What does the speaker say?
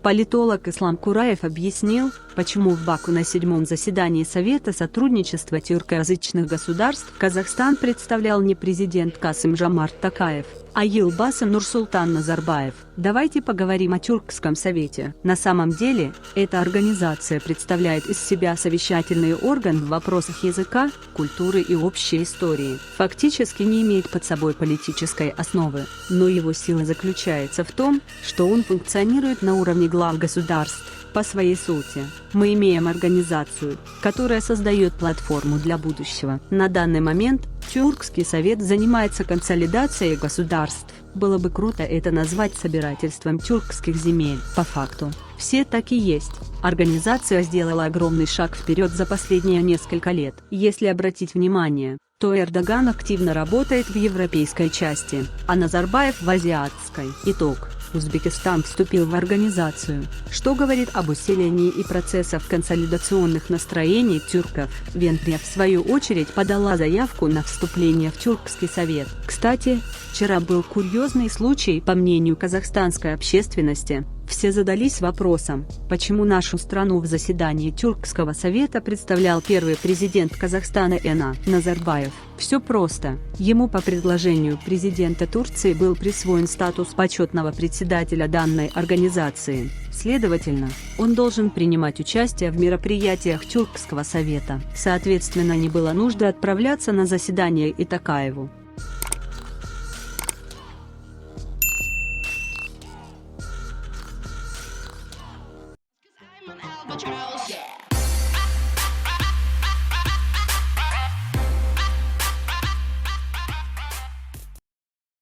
Политолог Ислам Кураев объяснил, почему в Баку на 7-м заседании Совета сотрудничества тюркоязычных государств Казахстан представлял не президент Касым-Жомарт Токаев, а Елбасы Нурсултан Назарбаев. Давайте поговорим о Тюркском совете. На самом деле, эта организация представляет из себя совещательный орган в вопросах языка, культуры и общей истории. Фактически не имеет под собой политической основы, но его сила заключается в том, что он функционирует на уровне глав государств. По своей сути, мы имеем организацию, которая создает платформу для будущего. На данный момент Тюркский совет занимается консолидацией государств. Было бы круто это назвать собирательством тюркских земель. По факту, все так и есть. Организация сделала огромный шаг вперед за последние несколько лет. Если обратить внимание, то Эрдоган активно работает в европейской части, а Назарбаев в азиатской. Итог. Узбекистан вступил в организацию, что говорит об усилении и процессах консолидационных настроений тюрков. Венгрия, в свою очередь, подала заявку на вступление в Тюркский совет. Кстати, вчера был курьезный случай. По мнению казахстанской общественности, все задались вопросом, почему нашу страну в заседании Тюркского совета представлял первый президент Казахстана Назарбаев. Все просто. Ему по предложению президента Турции был присвоен статус почетного председателя данной организации. Следовательно, он должен принимать участие в мероприятиях Тюркского совета. Соответственно, не было нужды отправляться на заседание и Токаеву. Albatross.